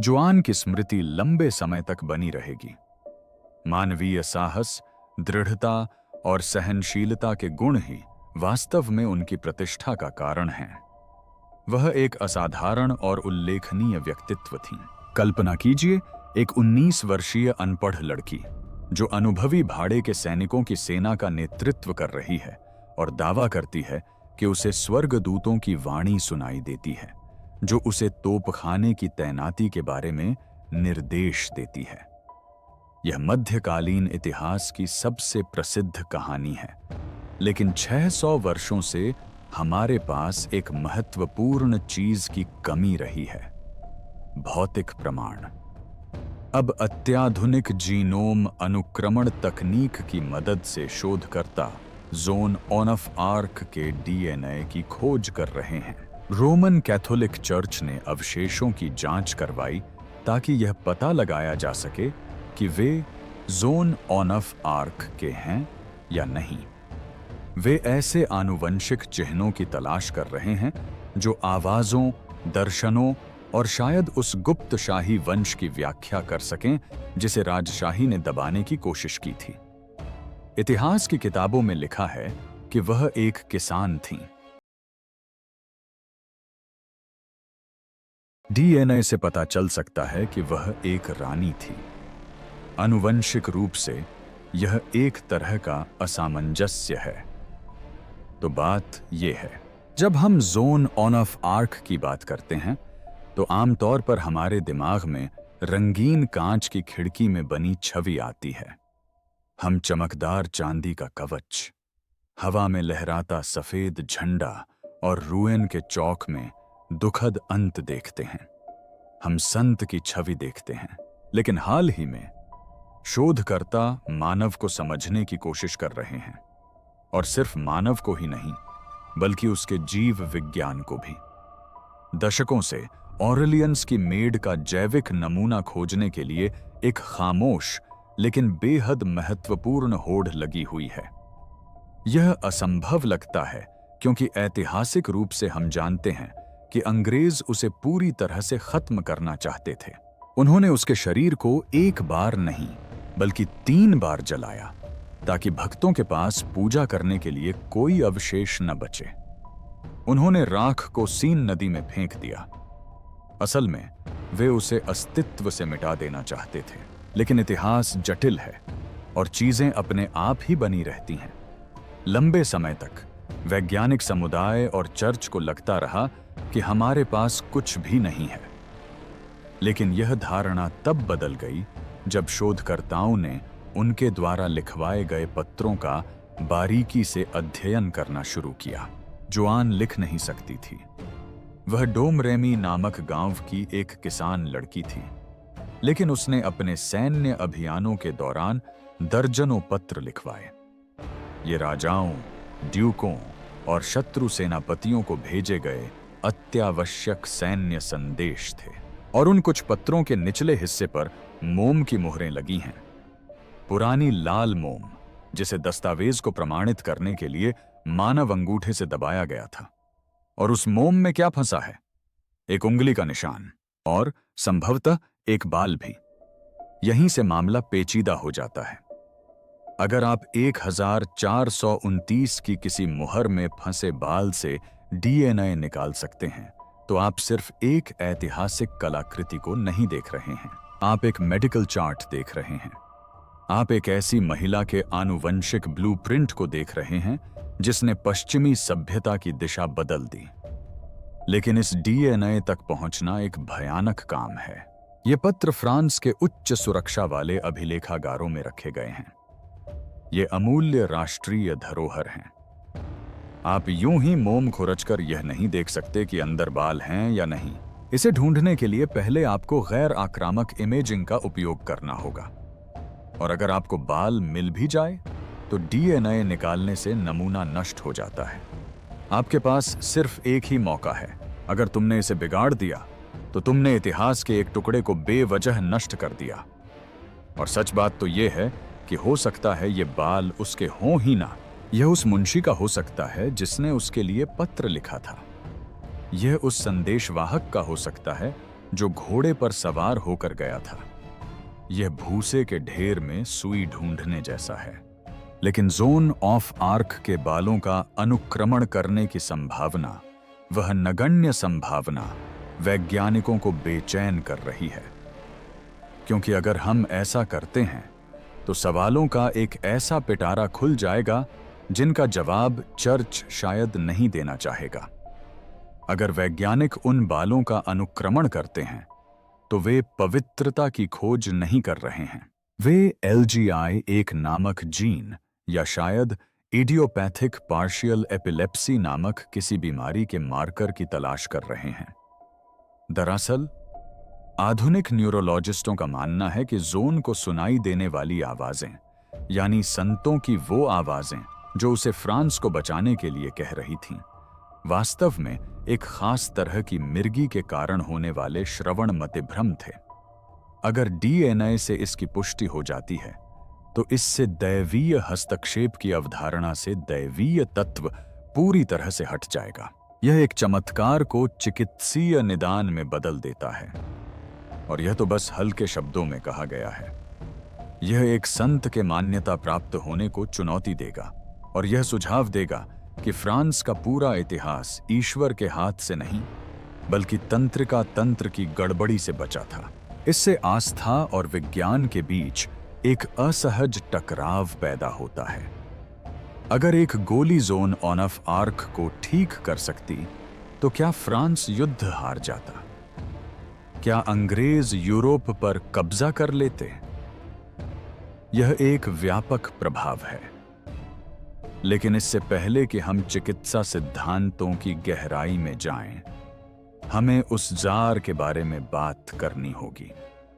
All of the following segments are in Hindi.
जुआन की स्मृति लंबे समय तक बनी रहेगी। मानवीय साहस, दृढ़ता और सहनशीलता के गुण ही वास्तव में उनकी प्रतिष्ठा का कारण हैं। वह एक असाधारण और उल्लेखनीय व्यक्तित्व थीं। कल्पना कीजिए, एक 19 वर्षीय अनपढ़ लड़की जो अनुभवी भाड़े के सैनिकों की सेना का नेतृत्व कर रही है और दावा करती है कि उसे स्वर्गदूतों की वाणी सुनाई देती है, जो उसे तोपखाने की तैनाती के बारे में निर्देश देती है। यह मध्यकालीन इतिहास की सबसे प्रसिद्ध कहानी है, लेकिन 600 वर्षों से हमारे पास एक महत्वपूर्ण चीज की कमी रही है: भौतिक प्रमाण। अब अत्याधुनिक जीनोम अनुक्रमण तकनीक की मदद से शोधकर्ता जोन ऑफ आर्क के डीएनए की खोज कर रहे हैं। रोमन कैथोलिक चर्च ने अवशेषों की जांच करवाई ताकि यह पता लगाया जा सके कि वे जोन ऑफ आर्क के हैं या नहीं। वे ऐसे आनुवंशिक चिन्हों की तलाश कर रहे हैं जो आवाजों, दर्शनों और शायद उस गुप्त शाही वंश की व्याख्या कर सकें जिसे राजशाही ने दबाने की कोशिश की थी। इतिहास की किताबों में लिखा है कि वह एक किसान थीं। डीएनए से पता चल सकता है कि वह एक रानी थी। आनुवंशिक रूप से यह एक तरह का असामंजस्य है। तो बात यह है, जब हम जोन ऑफ आर्क की बात करते हैं तो आमतौर पर हमारे दिमाग में रंगीन कांच की खिड़की में बनी छवि आती है। हम चमकदार चांदी का कवच, हवा में लहराता सफेद झंडा और रूएन के चौक में दुखद अंत देखते हैं। हम संत की छवि देखते हैं। लेकिन हाल ही में शोधकर्ता मानव को समझने की कोशिश कर रहे हैं, और सिर्फ मानव को ही नहीं बल्कि उसके जीव विज्ञान को भी। दशकों से ऑरेलियंस की मेड का जैविक नमूना खोजने के लिए एक खामोश लेकिन बेहद महत्वपूर्ण होड़ लगी हुई है। यह असंभव लगता है क्योंकि ऐतिहासिक रूप से हम जानते हैं कि अंग्रेज उसे पूरी तरह से खत्म करना चाहते थे। उन्होंने उसके शरीर को एक बार नहीं बल्कि 3 बार जलाया ताकि भक्तों के पास पूजा करने के लिए कोई अवशेष न बचे। उन्होंने राख को सीन नदी में फेंक दिया। असल में वे उसे अस्तित्व से मिटा देना चाहते थे। लेकिन इतिहास जटिल है और चीजें अपने आप ही बनी रहती हैं। लंबे समय तक वैज्ञानिक समुदाय और चर्च को लगता रहा कि हमारे पास कुछ भी नहीं है। लेकिन यह धारणा तब बदल गई जब शोधकर्ताओं ने उनके द्वारा लिखवाए गए पत्रों का बारीकी से अध्ययन करना शुरू किया। जुआन लिख नहीं सकती थी। वह डोमरेमी नामक गांव की एक किसान लड़की थी, लेकिन उसने अपने सैन्य अभियानों के दौरान दर्जनों पत्र लिखवाए। ये राजाओं, ड्यूकों और शत्रु सेनापतियों को भेजे गए अत्यावश्यक सैन्य संदेश थे, और उन कुछ पत्रों के निचले हिस्से पर मोम की मुहरें लगी हैं। पुरानी लाल मोम, जिसे दस्तावेज को प्रमाणित करने के लिए मानव अंगूठे से दबाया गया था। और उस मोम में क्या फंसा है? एक उंगली का निशान और संभवतः एक बाल भी। यहीं से मामला पेचीदा हो जाता है। अगर आप 1429 की किसी मुहर में फंसे बाल से डीएनए निकाल सकते हैं, तो आप सिर्फ एक ऐतिहासिक कलाकृति को नहीं देख रहे हैं, आप एक मेडिकल चार्ट देख रहे हैं। आप एक ऐसी महिला के आनुवंशिक ब्लूप्रिंट को देख रहे हैं जिसने पश्चिमी सभ्यता की दिशा बदल दी। लेकिन इस डीएनए तक पहुंचना एक भयानक काम है। ये पत्र फ्रांस के उच्च सुरक्षा वाले अभिलेखागारों में रखे गए हैं। ये अमूल्य राष्ट्रीय धरोहर हैं। आप यूं ही मोम खुरचकर यह नहीं देख सकते कि अंदर बाल हैं या नहीं। इसे ढूंढने के लिए पहले आपको गैर आक्रामक इमेजिंग का उपयोग करना होगा। और अगर आपको बाल मिल भी जाए तो डीएनए निकालने से नमूना नष्ट हो जाता है। आपके पास सिर्फ एक ही मौका है। अगर तुमने इसे बिगाड़ दिया तो तुमने इतिहास के एक टुकड़े को बेवजह नष्ट कर दिया। और सच बात तो यह है कि हो सकता है ये बाल उसके हों ही ना, यह उस मुंशी का हो सकता है जिसने उसके लिए पत्र लिखा था। यह उस संदेशवाहक का हो सकता है जो घोड़े पर सवार होकर गया था। यह भूसे के ढेर में सुई ढूंढने जैसा है, लेकिन जोन ऑफ आर्क के बालों का अनुक्रमण करने की संभावना, वह नगण्य संभावना, वैज्ञानिकों को बेचैन कर रही है। क्योंकि अगर हम ऐसा करते हैं तो सवालों का एक ऐसा पिटारा खुल जाएगा जिनका जवाब चर्च शायद नहीं देना चाहेगा। अगर वैज्ञानिक उन बालों का अनुक्रमण करते हैं तो वे पवित्रता की खोज नहीं कर रहे हैं, वे LGI एक नामक जीन या शायद इडियोपैथिक पार्शियल एपिलेप्सी नामक किसी बीमारी के मार्कर की तलाश कर रहे हैं। दरअसल आधुनिक न्यूरोलॉजिस्टों का मानना है कि जोन को सुनाई देने वाली आवाजें, यानी संतों की वो आवाजें जो उसे फ्रांस को बचाने के लिए कह रही थीं, वास्तव में एक खास तरह की मिर्गी के कारण होने वाले श्रवण मतिभ्रम थे। अगर DNA से इसकी पुष्टि हो जाती है तो इससे दैवीय हस्तक्षेप की अवधारणा से दैवीय तत्व पूरी तरह से हट जाएगा। यह एक चमत्कार को चिकित्सीय निदान में बदल देता है। और यह तो बस हल्के शब्दों में कहा गया है। यह एक संत के मान्यता प्राप्त होने को चुनौती देगा और यह सुझाव देगा कि फ्रांस का पूरा इतिहास ईश्वर के हाथ से नहीं बल्कि तंत्रिका तंत्र की गड़बड़ी से बचा था। इससे आस्था और विज्ञान के बीच एक असहज टकराव पैदा होता है। अगर एक गोली जोन ऑफ आर्क को ठीक कर सकती तो क्या फ्रांस युद्ध हार जाता? क्या अंग्रेज यूरोप पर कब्जा कर लेते? यह एक व्यापक प्रभाव है, लेकिन इससे पहले कि हम चिकित्सा सिद्धांतों की गहराई में जाएं, हमें उस जार के बारे में बात करनी होगी,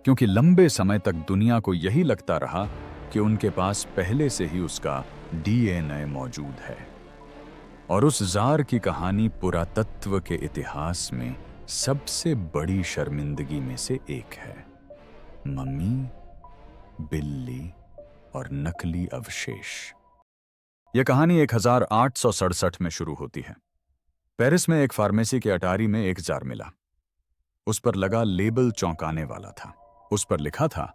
क्योंकि लंबे समय तक दुनिया को यही लगता रहा कि उनके पास पहले से ही उसका DNA मौजूद है। और उस जार की कहानी पुरातत्व के इतिहास में सबसे बड़ी शर्मिंदगी में से एक है। मम्मी, बिल्ली और नकली अवशेष। यह कहानी 1867 में शुरू होती है। पेरिस में एक फार्मेसी के अटारी में एक जार मिला। उस पर लगा लेबल चौंकाने वाला था। उस पर लिखा था,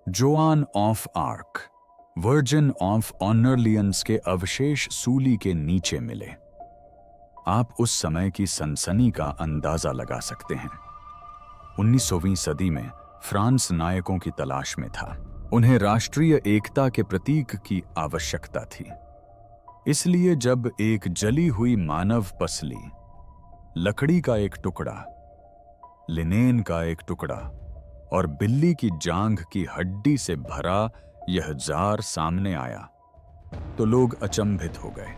Joan of Arc, virgin of Orleans के अवशेष सूली के नीचे मिले। आप उस समय की सनसनी का अंदाजा लगा सकते हैं। 19वीं सदी में फ्रांस नायकों की तलाश में था। उन्हें राष्ट्रीय एकता के प्रतीक की आवश्यकता थी। इसलिए जब एक जली हुई मानव पसली, लकड़ी का एक टुकड़ा, लिनेन का एक टुकड़ा और बिल्ली की जांघ की हड्डी से भरा यह जार सामने आया तो लोग अचंभित हो गए।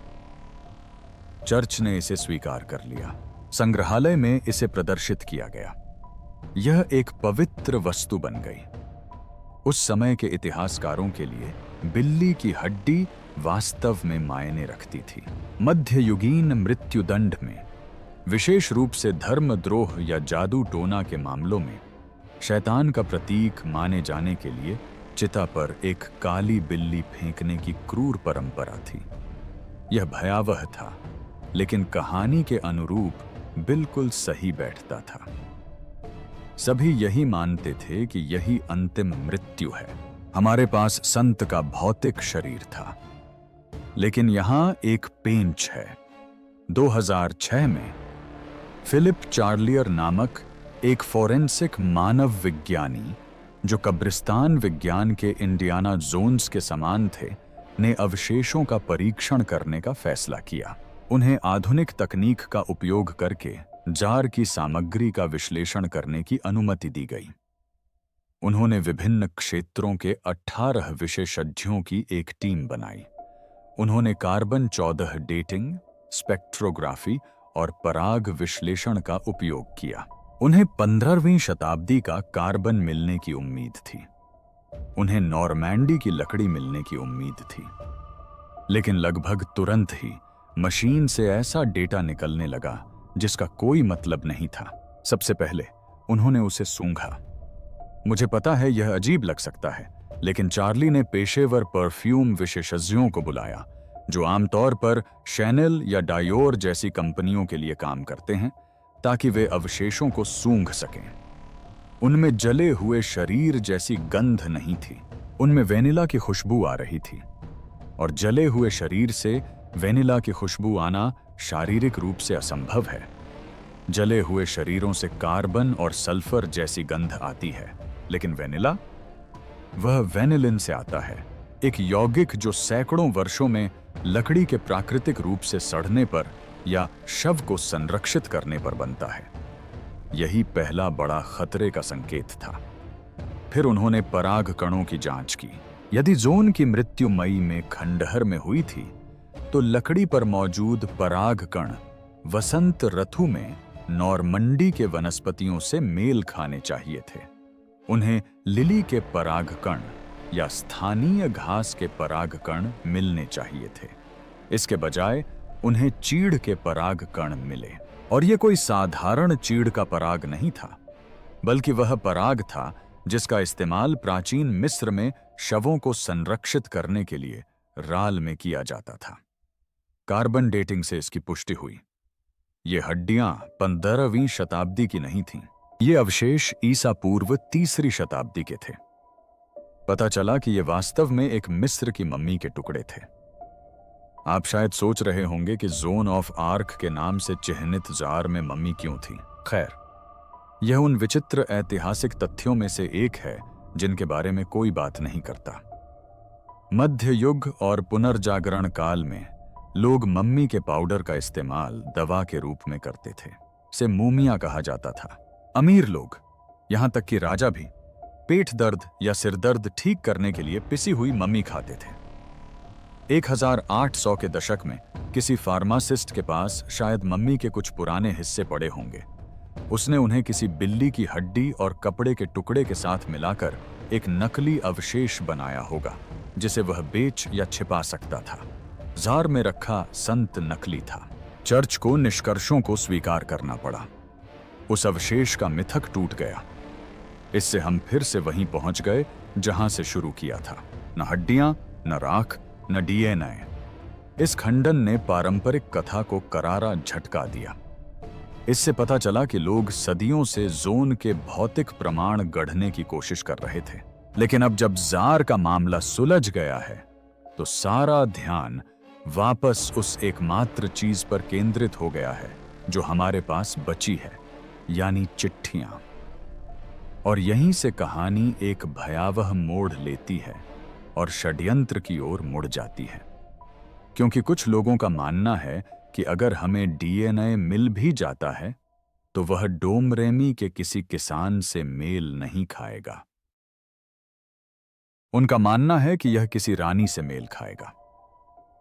चर्च ने इसे स्वीकार कर लिया। संग्रहालय में इसे प्रदर्शित किया गया। यह एक पवित्र वस्तु बन गई। उस समय के इतिहासकारों के लिए बिल्ली की हड्डी वास्तव में मायने रखती थी। मध्ययुगीन मृत्युदंड में, विशेष रूप से धर्मद्रोह या जादू टोना के मामलों में, शैतान का प्रतीक माने जाने के लिए चिता पर एक काली बिल्ली फेंकने की क्रूर परंपरा थी। यह भयावह था, लेकिन कहानी के अनुरूप बिल्कुल सही बैठता था। सभी यही मानते थे कि यही अंतिम मृत्यु है। हमारे पास संत का भौतिक शरीर था, लेकिन यहां एक पेंच है। 2006 में फिलिप चार्लियर नामक एक फोरेंसिक मानव विज्ञानी, जो कब्रिस्तान विज्ञान के इंडियाना जोन्स के समान थे, ने अवशेषों का परीक्षण करने का फैसला किया। उन्हें आधुनिक तकनीक का उपयोग करके जार की सामग्री का विश्लेषण करने की अनुमति दी गई। उन्होंने विभिन्न क्षेत्रों के 18 विशेषज्ञों की एक टीम बनाई। उन्होंने कार्बन 14 डेटिंग, स्पेक्ट्रोग्राफी और पराग विश्लेषण का उपयोग किया। उन्हें 15वीं शताब्दी का कार्बन मिलने की उम्मीद थी। उन्हें नॉर्मैंडी की लकड़ी मिलने की उम्मीद थी। लेकिन लगभग तुरंत ही मशीन से ऐसा डेटा निकलने लगा जिसका कोई मतलब नहीं था। सबसे पहले उन्होंने उसे सूंघा। मुझे पता है यह अजीब लग सकता है, लेकिन चार्ली ने पेशेवर परफ्यूम विशेषज्ञों को बुलाया, जो आमतौर पर शैनेल या डायोर जैसी कंपनियों के लिए काम करते हैं, ताकि वे अवशेषों को सूंघ सकें। उनमें जले हुए शरीर जैसी गंध नहीं थी, उनमें वेनिला की खुशबू आ रही थी। और जले हुए शरीर से वेनिला की खुशबू आना शारीरिक रूप से असंभव है। जले हुए शरीरों से कार्बन और सल्फर जैसी गंध आती है, लेकिन वेनिला, वह वेनिलिन से आता है, एक यौगिक जो सैकड़ों वर्षों में लकड़ी के प्राकृतिक रूप से सड़ने पर या शव को संरक्षित करने पर बनता है। यही पहला बड़ा खतरे का संकेत था। फिर उन्होंने पराग कणों की जांच की। यदि जोन की मृत्यु मई में खंडहर में हुई थी, तो लकड़ी पर मौजूद पराग कण वसंत ऋतु में नॉर्मंडी के वनस्पतियों से मेल खाने चाहिए थे। उन्हें लिली के पराग कण या स्थानीय घास के पराग कण मिलने चाहिए थे। इसके बजाय उन्हें चीड़ के पराग कण मिले। और यह कोई साधारण चीड़ का पराग नहीं था, बल्कि वह पराग था जिसका इस्तेमाल प्राचीन मिस्र में शवों को संरक्षित करने के लिए राल में किया जाता था। कार्बन डेटिंग से इसकी पुष्टि हुई। ये हड्डियां 15वीं शताब्दी की नहीं थीं। ये अवशेष ईसा पूर्व 3री शताब्दी के थे। पता चला कि ये वास्तव में एक मिस्र की मम्मी के टुकड़े थे। आप शायद सोच रहे होंगे कि जोन ऑफ आर्क के नाम से चिह्नित जार में मम्मी क्यों थी। खैर, यह उन विचित्र ऐतिहासिक तथ्यों में से एक है जिनके बारे में कोई बात नहीं करता। मध्य युग और पुनर्जागरण काल में लोग मम्मी के पाउडर का इस्तेमाल दवा के रूप में करते थे। इसे मूमिया कहा जाता था। अमीर लोग, यहां तक कि राजा भी, पेट दर्द या सिर दर्द ठीक करने के लिए पिसी हुई मम्मी खाते थे। 1800 के दशक में किसी फार्मासिस्ट के पास शायद मम्मी के कुछ पुराने हिस्से पड़े होंगे। उसने उन्हें किसी बिल्ली की हड्डी और कपड़े के टुकड़े के साथ मिलाकर एक नकली अवशेष बनाया होगा, जिसे वह बेच या छिपा सकता था। जार में रखा संत नकली था। चर्च को निष्कर्षों को स्वीकार करना पड़ा। उस अवशेष का मिथक टूट गया। इससे हम फिर से वहीं पहुंच गए जहां से शुरू किया था। न हड्डियां, न राख, न डीएनए। इस खंडन ने पारंपरिक कथा को करारा झटका दिया। इससे पता चला कि लोग सदियों से जोन के भौतिक प्रमाण गढ़ने की कोशिश कर रहे थे। लेकिन अब जब जार का मामला सुलझ गया है, तो सारा ध्यान वापस उस एकमात्र चीज पर केंद्रित हो गया है जो हमारे पास बची है, यानी चिट्ठियां। और यहीं से कहानी एक भयावह मोड़ लेती है और षड्यंत्र की ओर मुड़ जाती है। क्योंकि कुछ लोगों का मानना है कि अगर हमें डीएनए मिल भी जाता है, तो वह डोमरेमी के किसी किसान से मेल नहीं खाएगा। उनका मानना है कि यह किसी रानी से मेल खाएगा।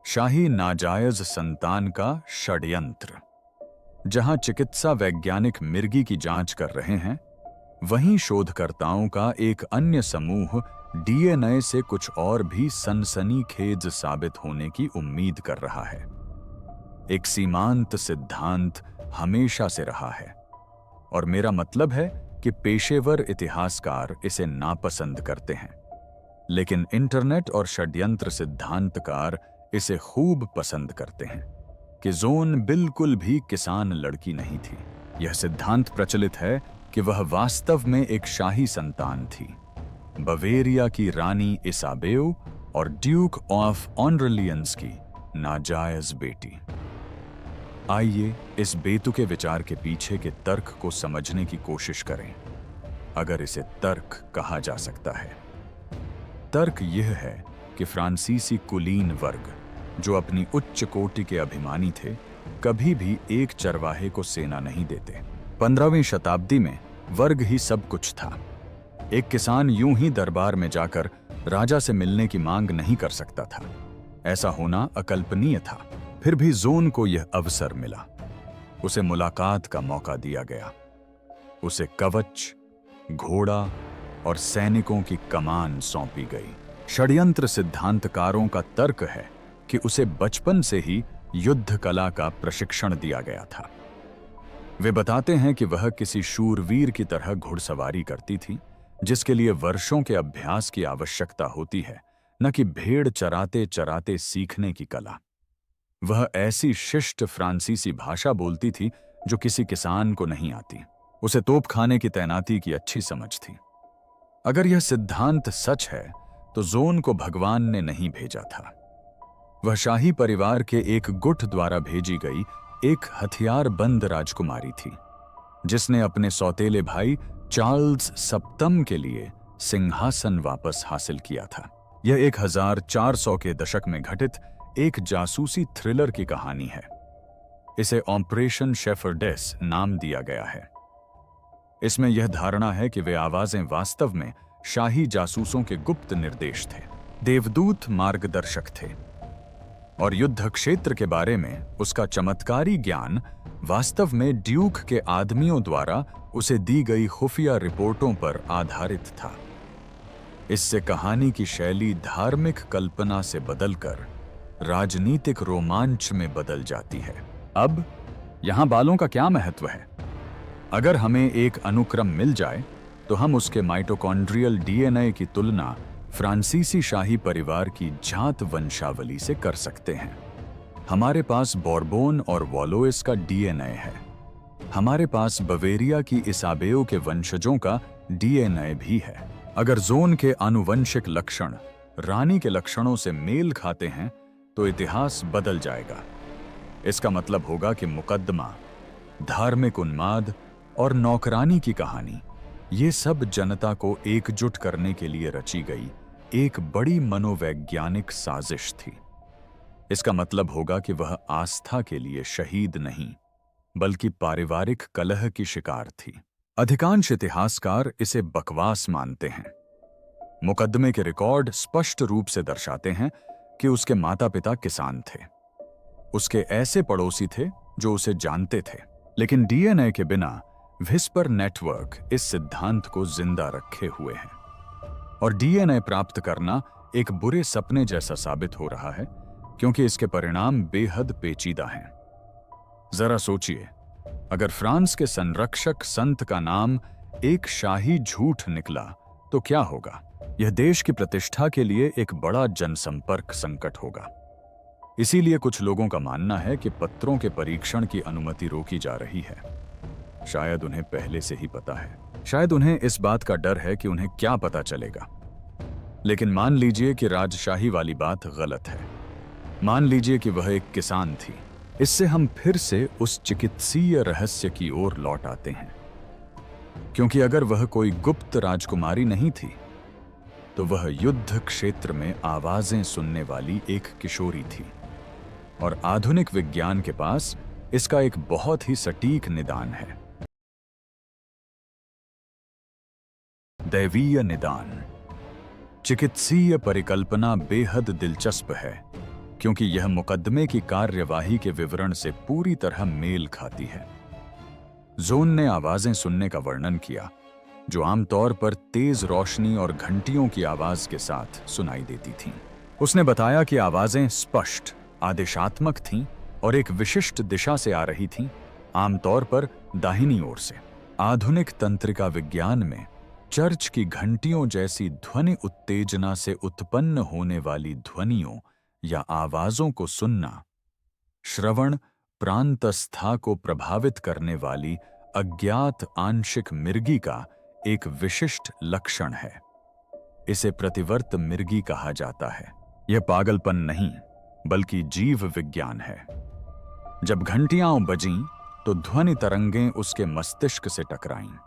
शाही नाजायज संतान का षड्यंत्र। जहां चिकित्सा वैज्ञानिक मिर्गी की जांच कर रहे हैं, वहीं शोधकर्ताओं का एक अन्य समूह डीएनए से कुछ और भी सनसनीखेज साबित होने की उम्मीद कर रहा है। एक सीमांत सिद्धांत हमेशा से रहा है, और मेरा मतलब है कि पेशेवर इतिहासकार इसे नापसंद करते हैं, लेकिन इंटरनेट और षड्यंत्र सिद्धांतकार इसे खूब पसंद करते हैं कि जोन बिल्कुल भी किसान लड़की नहीं थी। यह सिद्धांत प्रचलित है कि वह वास्तव में एक शाही संतान थी, बवेरिया की रानी इसाबेओ और ड्यूक ऑफ ऑनरलियंस की नाजायज बेटी। आइए इस बेतुके विचार के पीछे के तर्क को समझने की कोशिश करें, अगर इसे तर्क कहा जा सकता है। तर्क यह है कि फ्रांसीसी कुलीन वर्ग, जो अपनी उच्च कोटि के अभिमानी थे, कभी भी एक चरवाहे को सेना नहीं देते। 15वीं शताब्दी में वर्ग ही सब कुछ था। एक किसान यूं ही दरबार में जाकर राजा से मिलने की मांग नहीं कर सकता था। ऐसा होना अकल्पनीय था। फिर भी जोन को यह अवसर मिला। उसे मुलाकात का मौका दिया गया। उसे कवच, घोड़ा और सैनिकों की कमान सौंपी गई। षड्यंत्र सिद्धांतकारों का तर्क है कि उसे बचपन से ही युद्ध कला का प्रशिक्षण दिया गया था। वे बताते हैं कि वह किसी शूरवीर की तरह घुड़सवारी करती थी, जिसके लिए वर्षों के अभ्यास की आवश्यकता होती है, न कि भेड़ चराते चराते सीखने की कला। वह ऐसी शिष्ट फ्रांसीसी भाषा बोलती थी जो किसी किसान को नहीं आती। उसे तोपखाने की तैनाती की अच्छी समझ थी। अगर यह सिद्धांत सच है तो जोन को भगवान ने नहीं भेजा था। वह शाही परिवार के एक गुट द्वारा भेजी गई एक हथियारबंद राजकुमारी थी, जिसने अपने सौतेले भाई चार्ल्स सप्तम के लिए सिंहासन वापस हासिल किया था। यह 1400 के दशक में घटित एक जासूसी थ्रिलर की कहानी है। इसे ऑपरेशन शेफर्डेस नाम दिया गया है। इसमें यह धारणा है कि वे आवाजें वास्तव में शाही जासूसों के गुप्त निर्देश थे, देवदूत मार्गदर्शक थे, और युद्ध क्षेत्र के बारे में उसका चमत्कारी ज्ञान वास्तव में ड्यूक के आदमियों द्वारा उसे दी गई खुफिया रिपोर्टों पर आधारित था। इससे कहानी की शैली धार्मिक कल्पना से बदलकर राजनीतिक रोमांच में बदल जाती है। अब यहां बालों का क्या महत्व है? अगर हमें एक अनुक्रम मिल जाए तो हम उसके माइटोकॉन्ड्रियल डीएनए की तुलना फ्रांसीसी शाही परिवार की जात वंशावली से कर सकते हैं। हमारे पास बोर्बोन और वॉलोइस का डीएनए है। हमारे पास बवेरिया की इसाबेओ के वंशजों का डीएनए भी है। अगर जोन के आनुवंशिक लक्षण रानी के लक्षणों से मेल खाते हैं तो इतिहास बदल जाएगा। इसका मतलब होगा कि मुकदमा, धार्मिक उन्माद और नौकरानी की कहानी, ये सब जनता को एकजुट करने के लिए रची गई एक बड़ी मनोवैज्ञानिक साजिश थी। इसका मतलब होगा कि वह आस्था के लिए शहीद नहीं बल्कि पारिवारिक कलह की शिकार थी। अधिकांश इतिहासकार इसे बकवास मानते हैं। मुकदमे के रिकॉर्ड स्पष्ट रूप से दर्शाते हैं कि उसके माता पिता किसान थे। उसके ऐसे पड़ोसी थे जो उसे जानते थे, लेकिन डीएनए के बिना विस्पर नेटवर्क इस सिद्धांत को जिंदा रखे हुए है। और डीएनए प्राप्त करना एक बुरे सपने जैसा साबित हो रहा है, क्योंकि इसके परिणाम बेहद पेचीदा हैं। जरा सोचिए, अगर फ्रांस के संरक्षक संत का नाम एक शाही झूठ निकला तो क्या होगा? यह देश की प्रतिष्ठा के लिए एक बड़ा जनसंपर्क संकट होगा। इसीलिए कुछ लोगों का मानना है कि पत्रों के परीक्षण की अनुमति रोकी जा रही है। शायद उन्हें पहले से ही पता है, शायद उन्हें इस बात का डर है कि उन्हें क्या पता चलेगा। लेकिन मान लीजिए कि राजशाही वाली बात गलत है। मान लीजिए कि वह एक किसान थी। इससे हम फिर से उस चिकित्सीय रहस्य की ओर लौट आते हैं, क्योंकि अगर वह कोई गुप्त राजकुमारी नहीं थी तो वह युद्ध क्षेत्र में आवाजें सुनने वाली एक किशोरी थी। और आधुनिक विज्ञान के पास इसका एक बहुत ही सटीक निदान है। दैवीय निदान। चिकित्सीय परिकल्पना बेहद दिलचस्प है, क्योंकि यह मुकदमे की कार्यवाही के विवरण से पूरी तरह मेल खाती है। जोन ने आवाजें सुनने का वर्णन किया, जो आमतौर पर तेज रोशनी और घंटियों की आवाज के साथ सुनाई देती थीं। उसने बताया कि आवाजें स्पष्ट, आदेशात्मक थीं और एक विशिष्ट दिशा से आ रही थीं, आमतौर पर दाहिनी ओर से। आधुनिक तंत्रिका विज्ञान में चर्च की घंटियों जैसी ध्वनि उत्तेजना से उत्पन्न होने वाली ध्वनियों या आवाजों को सुनना श्रवण प्रांतस्था को प्रभावित करने वाली अज्ञात आंशिक मिर्गी का एक विशिष्ट लक्षण है। इसे प्रतिवर्त मिर्गी कहा जाता है। यह पागलपन नहीं बल्कि जीव विज्ञान है। जब घंटियां बजीं तो ध्वनि तरंगें उसके मस्तिष्क से टकराईं,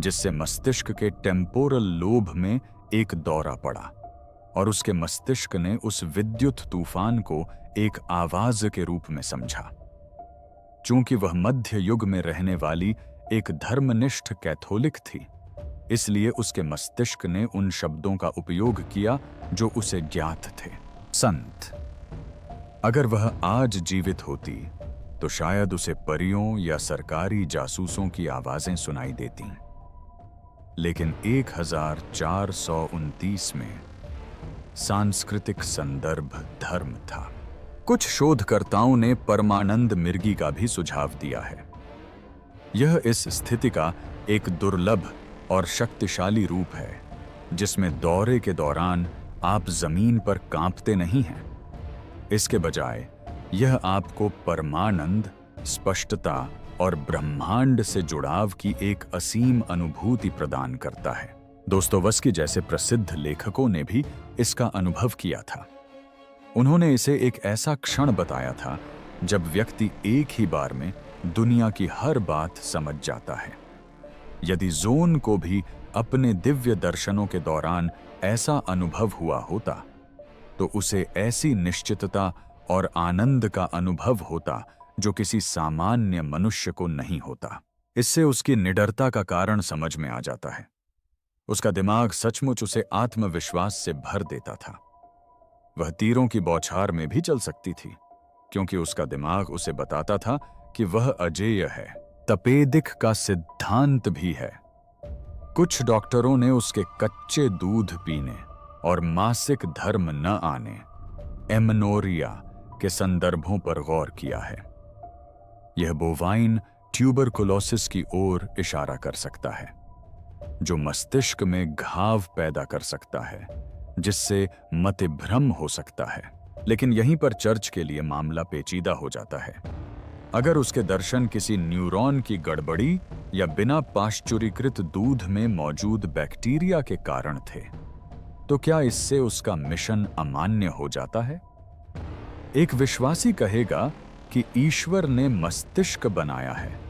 जिससे मस्तिष्क के टेम्पोरल लोब में एक दौरा पड़ा और उसके मस्तिष्क ने उस विद्युत तूफान को एक आवाज के रूप में समझा। चूंकि वह मध्य युग में रहने वाली एक धर्मनिष्ठ कैथोलिक थी, इसलिए उसके मस्तिष्क ने उन शब्दों का उपयोग किया जो उसे ज्ञात थे। संत। अगर वह आज जीवित होती तो शायद उसे परियों या सरकारी जासूसों की आवाजें सुनाई देतीं। लेकिन 1429 में सांस्कृतिक संदर्भ धर्म था। कुछ शोधकर्ताओं ने परमानंद मिर्गी का भी सुझाव दिया है। यह इस स्थिति का एक दुर्लभ और शक्तिशाली रूप है, जिसमें दौरे के दौरान आप जमीन पर कांपते नहीं हैं। इसके बजाय यह आपको परमानंद, स्पष्टता और ब्रह्मांड से जुड़ाव की एक असीम अनुभूति प्रदान करता है। दोस्तोवस्की जैसे प्रसिद्ध लेखकों ने भी इसका अनुभव किया था। उन्होंने इसे एक ऐसा क्षण बताया था जब व्यक्ति एक ही बार में दुनिया की हर बात समझ जाता है। यदि जोन को भी अपने दिव्य दर्शनों के दौरान ऐसा अनुभव हुआ होता तो उसे ऐसी निश्चितता और आनंद का अनुभव होता जो किसी सामान्य मनुष्य को नहीं होता। इससे उसकी निडरता का कारण समझ में आ जाता है। उसका दिमाग सचमुच उसे आत्मविश्वास से भर देता था। वह तीरों की बौछार में भी चल सकती थी, क्योंकि उसका दिमाग उसे बताता था कि वह अजेय है। तपेदिक का सिद्धांत भी है। कुछ डॉक्टरों ने उसके कच्चे दूध पीने और मासिक धर्म न आने, एमनोरिया के संदर्भों पर गौर किया है। यह बोवाइन ट्यूबरकुलोसिस की ओर इशारा कर सकता है, जो मस्तिष्क में घाव पैदा कर सकता है, जिससे मतिभ्रम हो सकता है। लेकिन यहीं पर चर्च के लिए मामला पेचीदा हो जाता है। अगर उसके दर्शन किसी न्यूरॉन की गड़बड़ी या बिना पाश्चुरीकृत दूध में मौजूद बैक्टीरिया के कारण थे, तो क्या इससे उसका मिशन अमान्य हो जाता है? एक विश्वासी कहेगा कि ईश्वर ने मस्तिष्क बनाया है,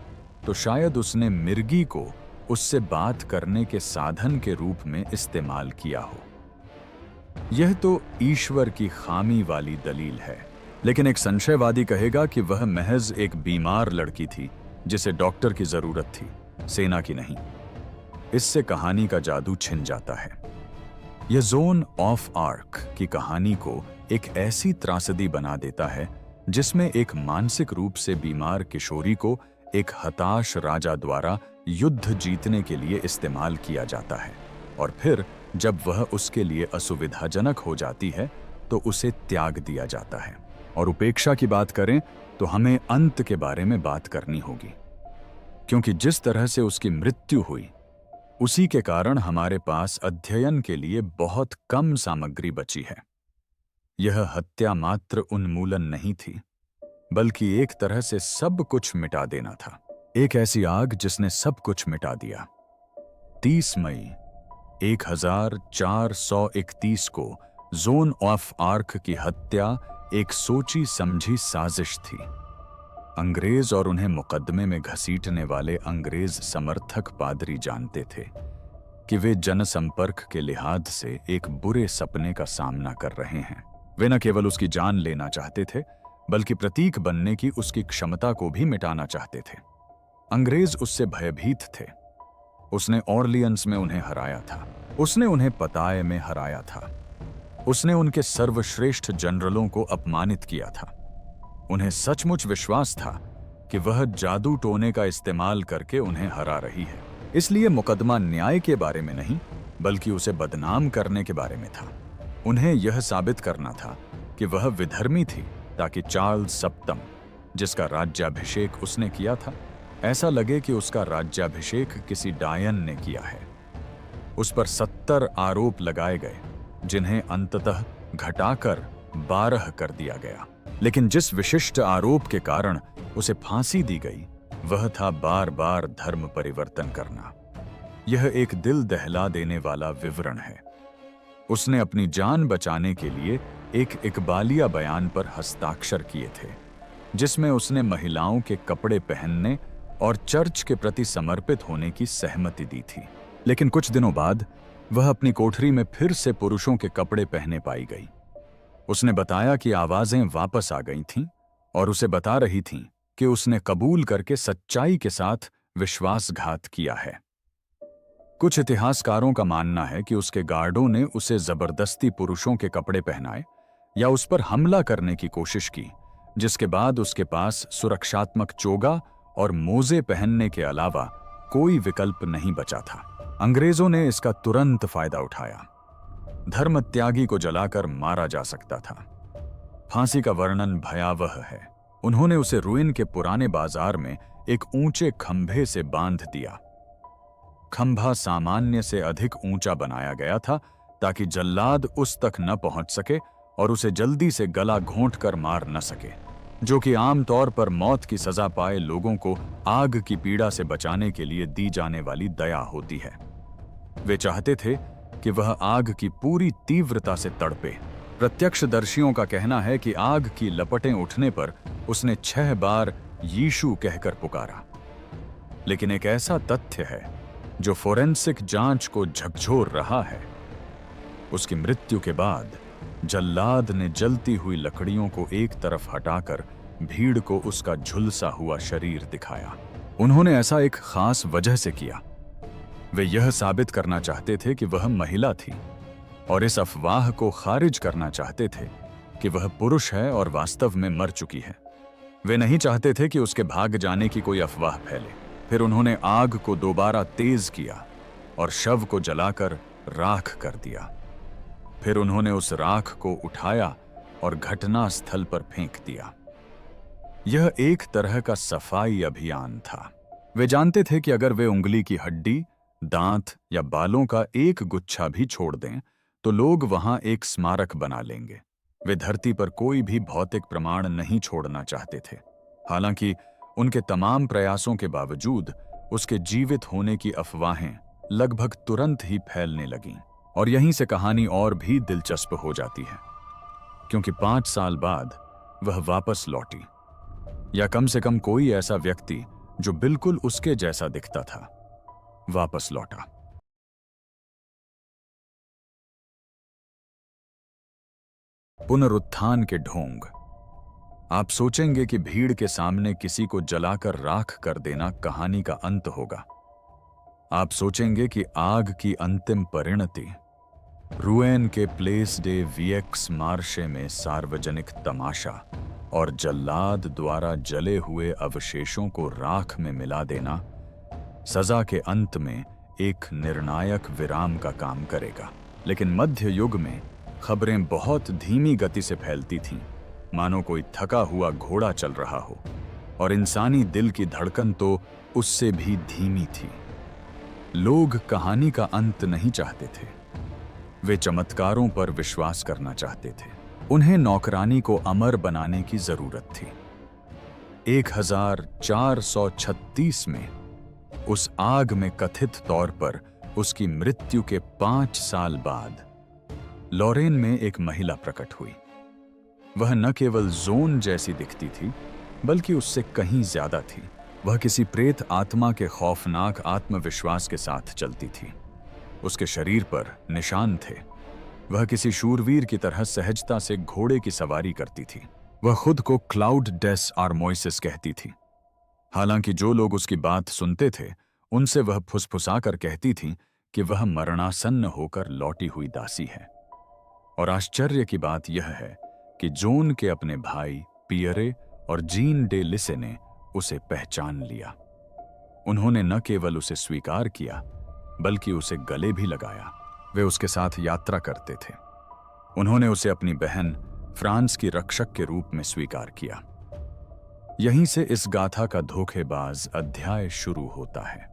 तो शायद उसने मिर्गी को उससे बात करने के साधन के रूप में इस्तेमाल किया हो। यह तो ईश्वर की खामी वाली दलील है। लेकिन एक संशयवादी कहेगा कि वह महज एक बीमार लड़की थी जिसे डॉक्टर की जरूरत थी, सेना की नहीं। इससे कहानी का जादू छिन जाता है। यह जोन ऑफ आर्क की कहानी को एक ऐसी त्रासदी बना देता है जिसमें एक मानसिक रूप से बीमार किशोरी को एक हताश राजा द्वारा युद्ध जीतने के लिए इस्तेमाल किया जाता है, और फिर जब वह उसके लिए असुविधाजनक हो जाती है तो उसे त्याग दिया जाता है। और उपेक्षा की बात करें तो हमें अंत के बारे में बात करनी होगी, क्योंकि जिस तरह से उसकी मृत्यु हुई उसी के कारण हमारे पास अध्ययन के लिए बहुत कम सामग्री बची है। यह हत्या मात्र उन्मूलन नहीं थी, बल्कि एक तरह से सब कुछ मिटा देना था। एक ऐसी आग जिसने सब कुछ मिटा दिया। 30 मई 1431 को जोन ऑफ आर्क की हत्या एक सोची समझी साजिश थी। अंग्रेज और उन्हें मुकदमे में घसीटने वाले अंग्रेज समर्थक पादरी जानते थे कि वे जनसंपर्क के लिहाज से एक बुरे सपने का सामना कर रहे हैं। वे न केवल उसकी जान लेना चाहते थे, बल्कि प्रतीक बनने की उसकी क्षमता को भी मिटाना चाहते थे। अंग्रेज उससे भयभीत थे। उसने ऑर्लियंस में उन्हें हराया था, उसने उन्हें पताये में हराया था, उसने उनके सर्वश्रेष्ठ जनरलों को अपमानित किया था। उन्हें सचमुच विश्वास था कि वह जादू टोने का इस्तेमाल करके उन्हें हरा रही है। इसलिए मुकदमा न्याय के बारे में नहीं, बल्कि उसे बदनाम करने के बारे में था। उन्हें यह साबित करना था कि वह विधर्मी थी, ताकि चार्ल्स सप्तम, जिसका राज्याभिषेक उसने किया था, ऐसा लगे कि उसका राज्याभिषेक किसी डायन ने किया है। उस पर 70 आरोप लगाए गए, जिन्हें अंततः घटाकर 12 कर दिया गया। लेकिन जिस विशिष्ट आरोप के कारण उसे फांसी दी गई, वह था बार बार धर्म परिवर्तन करना। यह एक दिल दहला देने वाला विवरण है। उसने अपनी जान बचाने के लिए एक इकबालिया बयान पर हस्ताक्षर किए थे, जिसमें उसने महिलाओं के कपड़े पहनने और चर्च के प्रति समर्पित होने की सहमति दी थी। लेकिन कुछ दिनों बाद वह अपनी कोठरी में फिर से पुरुषों के कपड़े पहने पाई गई। उसने बताया कि आवाजें वापस आ गई थीं और उसे बता रही थीं कि उसने कबूल करके सच्चाई के साथ विश्वासघात किया है। कुछ इतिहासकारों का मानना है कि उसके गार्डों ने उसे जबरदस्ती पुरुषों के कपड़े पहनाए या उस पर हमला करने की कोशिश की, जिसके बाद उसके पास सुरक्षात्मक चोगा और मोजे पहनने के अलावा कोई विकल्प नहीं बचा था। अंग्रेजों ने इसका तुरंत फायदा उठाया। धर्म त्यागी को जलाकर मारा जा सकता था। फांसी का वर्णन भयावह है। उन्होंने उसे रुइन के पुराने बाजार में एक ऊंचे खंभे से बांध दिया। खंभा सामान्य से अधिक ऊंचा बनाया गया था ताकि जल्लाद उस तक न पहुंच सके और उसे जल्दी से गला घोंट कर मार न सके। जो कि आमतौर पर मौत की सजा पाए लोगों को आग की पीड़ा से बचाने के लिए दी जाने वाली दया होती है। वे चाहते थे कि वह आग की पूरी तीव्रता से तड़पे। प्रत्यक्षदर्शियों का कहना है कि आग की लपटें उठने पर उसने 6 बार यीशु कहकर पुकारा। लेकिन एक ऐसा तथ्य है जो फोरेंसिक जांच को झकझोर रहा है। उसकी मृत्यु के बाद जल्लाद ने जलती हुई लकड़ियों को एक तरफ हटाकर भीड़ को उसका झुलसा हुआ शरीर दिखाया। उन्होंने ऐसा एक खास वजह से किया। वे यह साबित करना चाहते थे कि वह महिला थी और इस अफवाह को खारिज करना चाहते थे कि वह पुरुष है और वास्तव में मर चुकी है। वे नहीं चाहते थे कि उसके भाग जाने की कोई अफवाह फैले। फिर उन्होंने आग को दोबारा तेज किया और शव को जलाकर राख कर दिया। फिर उन्होंने उस राख को उठाया और घटना स्थल पर फेंक दिया। यह एक तरह का सफाई अभियान था। वे जानते थे कि अगर वे उंगली की हड्डी, दांत या बालों का एक गुच्छा भी छोड़ दें तो लोग वहां एक स्मारक बना लेंगे। वे धरती पर कोई भी भौतिक प्रमाण नहीं छोड़ना चाहते थे। हालांकि उनके तमाम प्रयासों के बावजूद उसके जीवित होने की अफवाहें लगभग तुरंत ही फैलने लगीं। और यहीं से कहानी और भी दिलचस्प हो जाती है, क्योंकि 5 साल बाद वह वापस लौटी, या कम से कम कोई ऐसा व्यक्ति जो बिल्कुल उसके जैसा दिखता था वापस लौटा। पुनरुत्थान के ढोंग। आप सोचेंगे कि भीड़ के सामने किसी को जलाकर राख कर देना कहानी का अंत होगा। आप सोचेंगे कि आग की अंतिम परिणति रुएन के प्लेस डे वीएक्स मार्शे में सार्वजनिक तमाशा और जल्लाद द्वारा जले हुए अवशेषों को राख में मिला देना सजा के अंत में एक निर्णायक विराम का काम करेगा। लेकिन मध्य युग में खबरें बहुत धीमी गति से फैलती थीं, मानो कोई थका हुआ घोड़ा चल रहा हो, और इंसानी दिल की धड़कन तो उससे भी धीमी थी। लोग कहानी का अंत नहीं चाहते थे, वे चमत्कारों पर विश्वास करना चाहते थे। उन्हें नौकरानी को अमर बनाने की जरूरत थी। 1436 में उस आग में कथित तौर पर उसकी मृत्यु के 5 साल बाद लॉरेन में एक महिला प्रकट हुई। वह न केवल जोन जैसी दिखती थी, बल्कि उससे कहीं ज्यादा थी। वह किसी प्रेत आत्मा के खौफनाक आत्मविश्वास के साथ चलती थी। उसके शरीर पर निशान थे। वह किसी शूरवीर की तरह सहजता से घोड़े की सवारी करती थी। वह खुद को क्लाउड डेस आर्मोइसिस कहती थी। हालांकि जो लोग उसकी बात सुनते थे, उनसे वह फुसफुसाकर कहती थी कि वह मरणासन्न होकर लौटी हुई दासी है। और आश्चर्य की बात यह है कि जोन के अपने भाई पियरे और जीन डे लिसे ने उसे पहचान लिया। उन्होंने न केवल उसे स्वीकार किया, बल्कि उसे गले भी लगाया। वे उसके साथ यात्रा करते थे। उन्होंने उसे अपनी बहन फ्रांस की रक्षक के रूप में स्वीकार किया। यहीं से इस गाथा का धोखेबाज अध्याय शुरू होता है,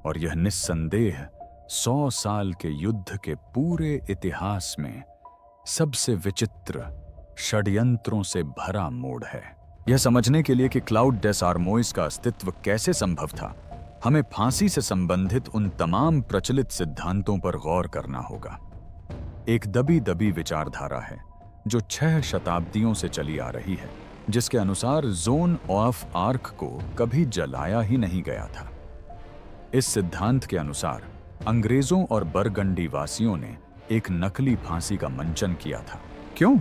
और यह निस्संदेह 100 साल के युद्ध के पूरे इतिहास में सबसे विचित्र षड्यंत्रों से भरा मोड़ है। यह समझने के लिए कि क्लाउड डेस आर्मोइस का अस्तित्व कैसे संभव था, हमें फांसी से संबंधित उन तमाम प्रचलित सिद्धांतों पर गौर करना होगा। एक दबी दबी विचारधारा है जो 6 शताब्दियों से चली आ रही है, जिसके अनुसार जोन ऑफ आर्क को कभी जलाया ही नहीं गया था। इस सिद्धांत के अनुसार अंग्रेजों और बरगंडी वासियों ने एक नकली फांसी का मंचन किया था। क्यों?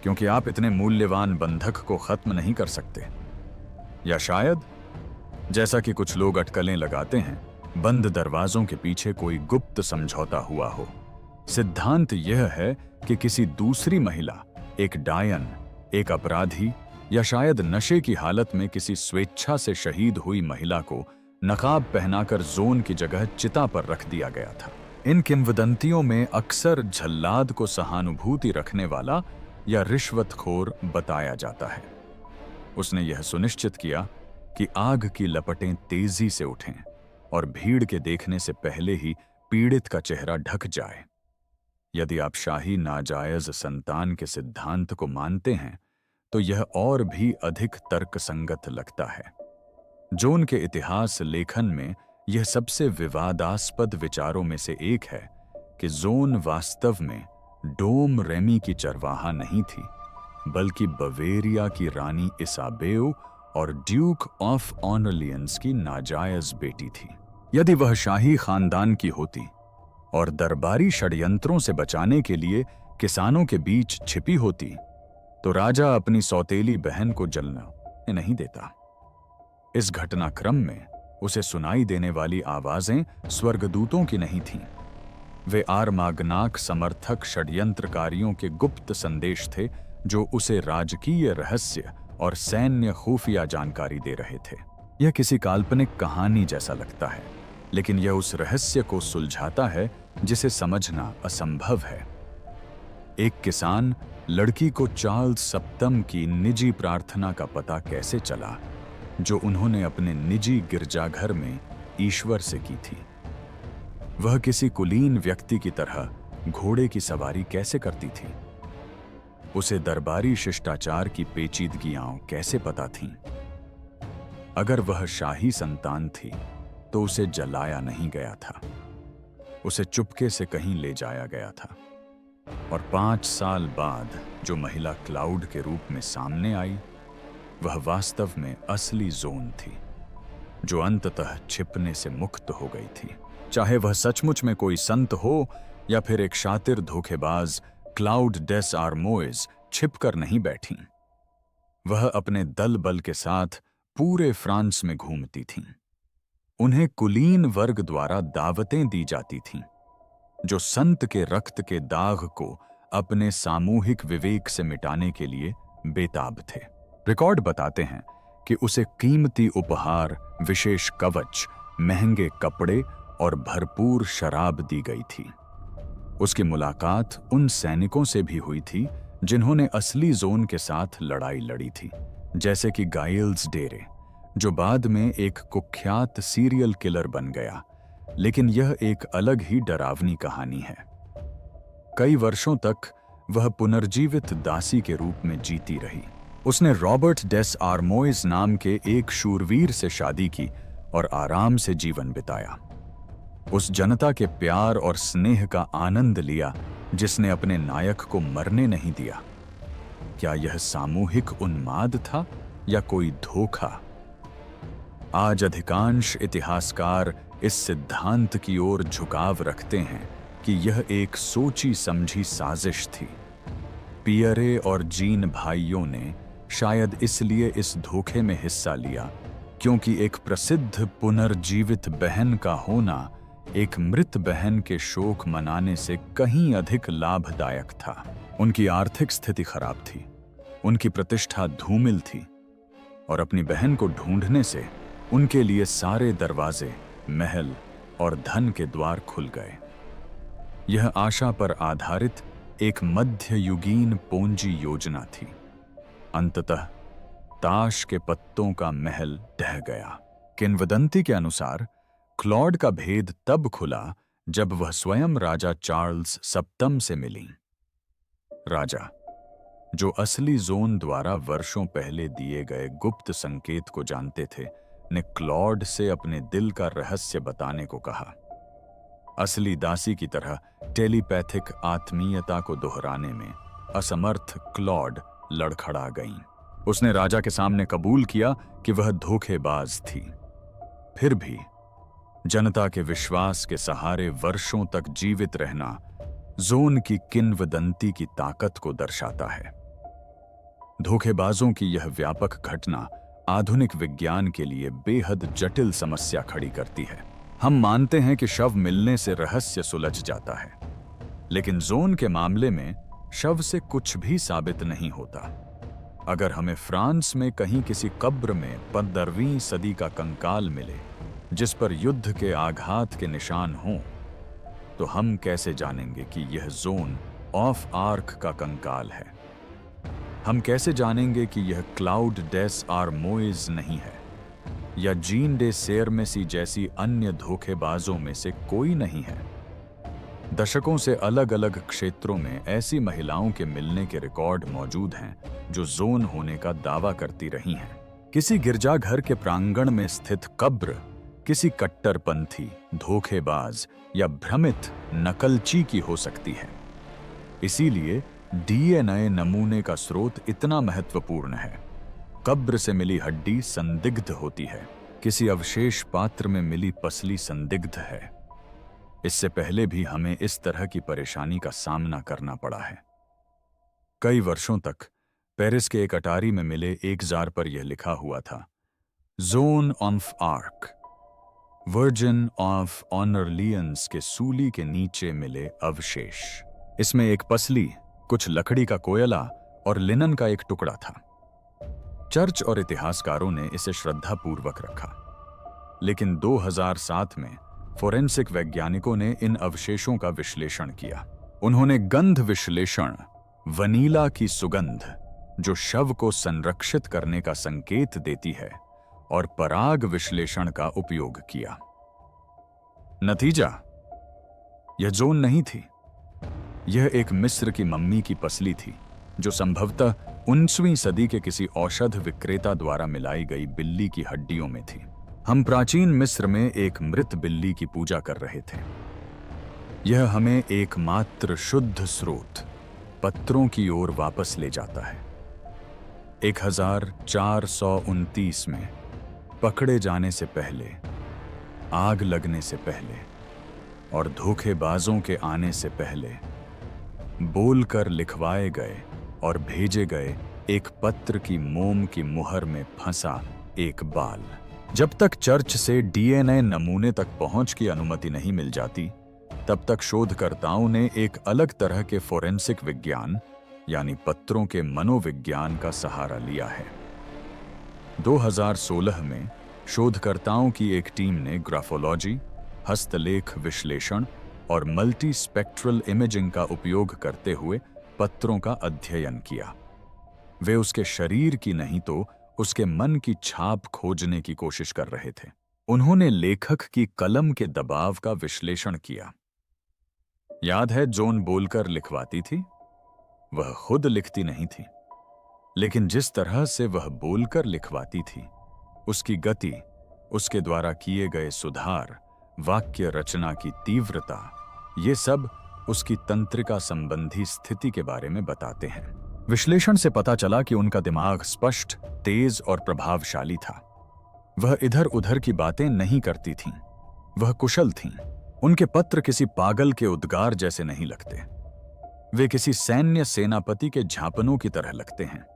क्योंकि आप इतने मूल्यवान बंधक को खत्म नहीं कर सकते, या शायद जैसा कि कुछ लोग अटकलें लगाते हैं, बंद दरवाजों के पीछे कोई गुप्त समझौता हुआ हो। सिद्धांत यह है कि किसी दूसरी महिला, एक डायन, एक अपराधी, या शायद नशे की हालत में किसी स्वेच्छा से शहीद हुई महिला को नकाब पहनाकर जोन की जगह चिता पर रख दिया गया था। इन किंवदंतियों में अक्सर जल्लाद को सहानुभूति रखने वाला या रिश्वतखोर बताया जाता है। उसने यह सुनिश्चित किया कि आग की लपटें तेजी से उठें और भीड़ के देखने से पहले ही पीड़ित का चेहरा ढक जाए। यदि आप शाही नाजायज संतान के सिद्धांत को मानते हैं, तो यह और भी अधिक तर्कसंगत लगता है। जोन के इतिहास लेखन में यह सबसे विवादास्पद विचारों में से एक है कि जोन वास्तव में डोम रेमी की चरवाहा नहीं थी, बल्कि बवेरिया की रानी इसाबेओ और ड्यूक ऑफ ऑर्लियंस की नाजायज बेटी थी। यदि वह शाही खानदान की होती और दरबारी षड्यंत्रों से बचाने के लिए किसानों के बीच छिपी होती, तो राजा अपनी सौतेली बहन को जलने नहीं देता। इस घटनाक्रम में उसे सुनाई देने वाली आवाजें स्वर्गदूतों की नहीं थीं। वे आरमागनाक समर्थक षड्यंत्रकारियों के गुप्त संदेश थे, जो उसे राजकीय रहस्य और सैन्य खुफिया जानकारी दे रहे थे। यह किसी काल्पनिक कहानी जैसा लगता है, लेकिन यह उस रहस्य को सुलझाता है जिसे समझना असंभव है। एक किसान लड़की को चार्ल्स सप्तम की निजी प्रार्थना का पता कैसे चला, जो उन्होंने अपने निजी गिरजाघर में ईश्वर से की थी। वह किसी कुलीन व्यक्ति की तरह घोड़े की सवारी कैसे करती थी। उसे दरबारी शिष्टाचार की पेचीदगियां कैसे पता थीं। अगर वह शाही संतान थी तो उसे जलाया नहीं गया था, उसे चुपके से कहीं ले जाया गया था। और 5 साल बाद जो महिला क्लाउड के रूप में सामने आई, वह वास्तव में असली जोन थी, जो अंततः छिपने से मुक्त हो गई थी। चाहे वह सचमुच में कोई संत हो या फिर एक शातिर धोखेबाज, क्लाउड डेस आर्मोइज छिपकर नहीं बैठी। वह अपने दल बल के साथ पूरे फ्रांस में घूमती थीं। उन्हें कुलीन वर्ग द्वारा दावतें दी जाती थीं, जो संत के रक्त के दाग को अपने सामूहिक विवेक से मिटाने के लिए बेताब थे। रिकॉर्ड बताते हैं कि उसे कीमती उपहार, विशेष कवच, महंगे कपड़े और भरपूर शराब दी गई थी। उसकी मुलाकात उन सैनिकों से भी हुई थी जिन्होंने असली जोन के साथ लड़ाई लड़ी थी, जैसे कि गाइल्स डेरे, जो बाद में एक कुख्यात सीरियल किलर बन गया। लेकिन यह एक अलग ही डरावनी कहानी है। कई वर्षों तक वह पुनर्जीवित दासी के रूप में जीती रही। उसने रॉबर्ट डेस आर्मोइज नाम के एक शूरवीर से शादी की और आराम से जीवन बिताया। उस जनता के प्यार और स्नेह का आनंद लिया जिसने अपने नायक को मरने नहीं दिया। क्या यह सामूहिक उन्माद था या कोई धोखा? आज अधिकांश इतिहासकार इस सिद्धांत की ओर झुकाव रखते हैं कि यह एक सोची समझी साजिश थी। पियरे और जीन भाइयों ने शायद इसलिए इस धोखे में हिस्सा लिया क्योंकि एक प्रसिद्ध पुनर्जीवित बहन का होना एक मृत बहन के शोक मनाने से कहीं अधिक लाभदायक था। उनकी आर्थिक स्थिति खराब थी, उनकी प्रतिष्ठा धूमिल थी, और अपनी बहन को ढूंढने से उनके लिए सारे दरवाजे, महल और धन के द्वार खुल गए। यह आशा पर आधारित एक मध्ययुगीन पूंजी योजना थी। अंततः ताश के पत्तों का महल ढह गया। किंवदंती के अनुसार क्लॉड का भेद तब खुला जब वह स्वयं राजा चार्ल्स सप्तम से मिली। राजा, जो असली जोन द्वारा वर्षों पहले दिए गए गुप्त संकेत को जानते थे, ने क्लॉड से अपने दिल का रहस्य बताने को कहा। असली दासी की तरह टेलीपैथिक आत्मीयता को दोहराने में असमर्थ क्लॉड लड़खड़ा गईं। उसने राजा के सामने कबूल किया कि वह धोखेबाज थी। फिर भी जनता के विश्वास के सहारे वर्षों तक जीवित रहना जोन की किंवदंती की ताकत को दर्शाता है। धोखेबाजों की यह व्यापक घटना आधुनिक विज्ञान के लिए बेहद जटिल समस्या खड़ी करती है। हम मानते हैं कि शव मिलने से रहस्य सुलझ जाता है, लेकिन जोन के मामले में शव से कुछ भी साबित नहीं होता। अगर हमें फ्रांस में कहीं किसी कब्र में 15वीं सदी का कंकाल मिले जिस पर युद्ध के आघात के निशान हों, तो हम कैसे जानेंगे कि यह जोन ऑफ आर्क का कंकाल है? हम कैसे जानेंगे कि यह क्लाउड डेस आर्मोइज नहीं है या जीन डे सेरमेसी जैसी अन्य धोखेबाजों में से कोई नहीं है? दशकों से अलग अलग क्षेत्रों में ऐसी महिलाओं के मिलने के रिकॉर्ड मौजूद हैं जो जोन होने का दावा करती रही हैं। किसी गिरजाघर के प्रांगण में स्थित कब्र किसी कट्टरपंथी, धोखेबाज या भ्रमित नकलची की हो सकती है। इसीलिए डीएनए नमूने का स्रोत इतना महत्वपूर्ण है। कब्र से मिली हड्डी संदिग्ध होती है, किसी अवशेष पात्र में मिली पसली संदिग्ध है। इससे पहले भी हमें इस तरह की परेशानी का सामना करना पड़ा है। कई वर्षों तक पेरिस के एक अटारी में मिले एक जार पर यह लिखा हुआ था, zone of Arc, virgin of Orleans के सूली के नीचे मिले अवशेष। इसमें एक पसली, कुछ लकड़ी का कोयला और लिनन का एक टुकड़ा था। चर्च और इतिहासकारों ने इसे श्रद्धापूर्वक रखा, लेकिन 2007 में फोरेंसिक वैज्ञानिकों ने इन अवशेषों का विश्लेषण किया। उन्होंने गंध विश्लेषण, वनीला की सुगंध जो शव को संरक्षित करने का संकेत देती है, और पराग विश्लेषण का उपयोग किया। नतीजा, यह जोन नहीं थी। यह एक मिस्र की मम्मी की पसली थी जो संभवतः 19वीं सदी के किसी औषध विक्रेता द्वारा मिलाई गई बिल्ली की हड्डियों में थी। हम प्राचीन मिस्र में एक मृत बिल्ली की पूजा कर रहे थे। यह हमें एकमात्र शुद्ध स्रोत पत्रों की ओर वापस ले जाता है। 1429 में पकड़े जाने से पहले, आग लगने से पहले और धोखेबाजों के आने से पहले बोलकर लिखवाए गए और भेजे गए एक पत्र की मोम की मुहर में फंसा एक बाल। जब तक चर्च से डीएनए नमूने तक पहुंच की अनुमति नहीं मिल जाती, तब तक शोधकर्ताओं ने एक अलग तरह के फोरेंसिक विज्ञान यानी पत्रों के मनोविज्ञान का सहारा लिया है। 2016 में शोधकर्ताओं की एक टीम ने ग्राफोलॉजी, हस्तलेख विश्लेषण और मल्टी स्पेक्ट्रल इमेजिंग का उपयोग करते हुए पत्रों का अध्ययन किया। वे उसके शरीर की नहीं तो उसके मन की छाप खोजने की कोशिश कर रहे थे। उन्होंने लेखक की कलम के दबाव का विश्लेषण किया। याद है जोन बोलकर लिखवाती थी? वह खुद लिखती नहीं थी, लेकिन जिस तरह से वह बोलकर लिखवाती थी, उसकी गति, उसके द्वारा किए गए सुधार, वाक्य रचना की तीव्रता, ये सब उसकी तंत्रिका संबंधी स्थिति के बारे में बताते हैं। विश्लेषण से पता चला कि उनका दिमाग स्पष्ट, तेज और प्रभावशाली था। वह इधर उधर की बातें नहीं करती थीं। वह कुशल थीं। उनके पत्र किसी पागल के उद्गार जैसे नहीं लगते। वे किसी सैन्य सेनापति के झांपनों की तरह लगते हैं।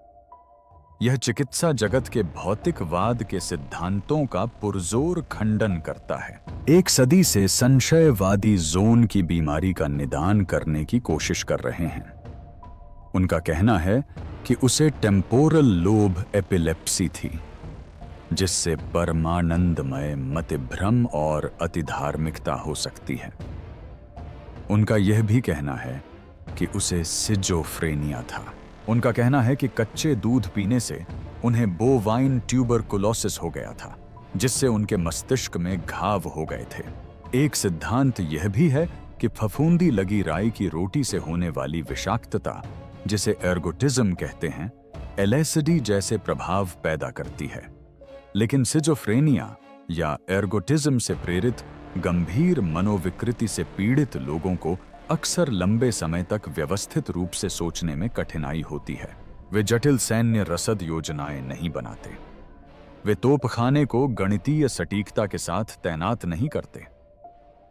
यह चिकित्सा जगत के भौतिकवाद के सिद्धांतों का पुरजोर खंडन करता है। एक सदी से संशयवादी जोन की बीमारी का निदान करने की कोशिश कर रहे हैं। उनका कहना है कि उसे टेम्पोरल लोब एपिलेप्सी थी, जिससे परमानंदमय मतिभ्रम और अतिधार्मिकता हो सकती है। उनका यह भी कहना है कि उसे सिजोफ्रेनिया था। उनका कहना है कि कच्चे दूध पीने से उन्हें बोवाइन ट्यूबरकुलोसिस हो गया था, जिससे उनके मस्तिष्क में घाव हो गए थे। एक सिद्धांत यह भी है कि फफूंदी लगी राई की रोटी से होने वाली विषाक्तता, जिसे एर्गोटिज्म कहते हैं, एलएसडी जैसे प्रभाव पैदा करती है। लेकिन सिजोफ्रेनिया या एर्गोटिज्म से प्रेरित गंभीर मनोविकृति से पीड़ित लोगों को अक्सर लंबे समय तक व्यवस्थित रूप से सोचने में कठिनाई होती है। वे जटिल सैन्य रसद योजनाएं नहीं बनाते। वे तोपखाने को गणितीय सटीकता के साथ तैनात नहीं करते।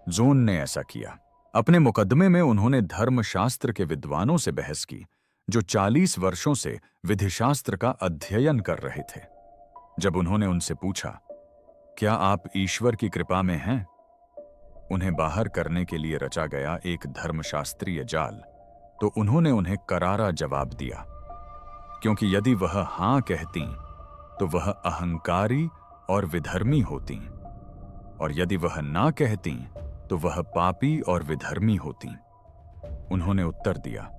जोन ने ऐसा किया। अपने मुकदमे में उन्होंने धर्मशास्त्र के विद्वानों से बहस की, जो 40 वर्षों से विधिशास्त्र का अध्ययन कर रहे थे। जब उन्होंने उनसे पूछा, क्या आप ईश्वर की कृपा में हैं? उन्हें बाहर करने के लिए रचा गया एक धर्मशास्त्रीय जाल, तो उन्होंने उन्हें करारा जवाब दिया, क्योंकि यदि वह हां कहती तो वह अहंकारी और विधर्मी होती, और यदि वह ना कहती तो वह पापी और विधर्मी होती। उन्होंने उत्तर दिया,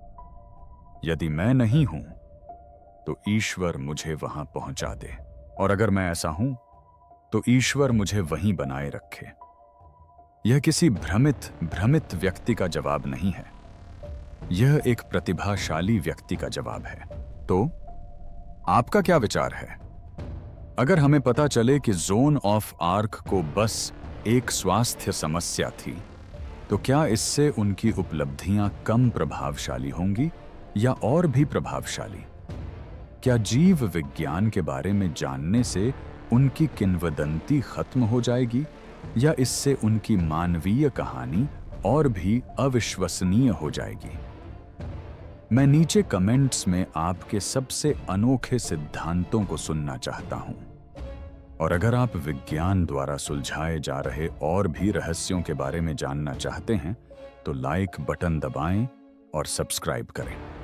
यदि मैं नहीं हूं तो ईश्वर मुझे वहां पहुंचा दे, और अगर मैं ऐसा हूं तो ईश्वर मुझे वहीं बनाए रखे। यह किसी भ्रमित व्यक्ति का जवाब नहीं है, यह एक प्रतिभाशाली व्यक्ति का जवाब है। तो आपका क्या विचार है? अगर हमें पता चले कि जोन ऑफ आर्क को बस एक स्वास्थ्य समस्या थी, तो क्या इससे उनकी उपलब्धियां कम प्रभावशाली होंगी या और भी प्रभावशाली? क्या जीव विज्ञान के बारे में जानने से उनकी किंवदंती खत्म हो जाएगी या इससे उनकी मानवीय कहानी और भी अविश्वसनीय हो जाएगी? मैं नीचे कमेंट्स में आपके सबसे अनोखे सिद्धांतों को सुनना चाहता हूं। और अगर आप विज्ञान द्वारा सुलझाए जा रहे और भी रहस्यों के बारे में जानना चाहते हैं, तो लाइक बटन दबाएं और सब्सक्राइब करें।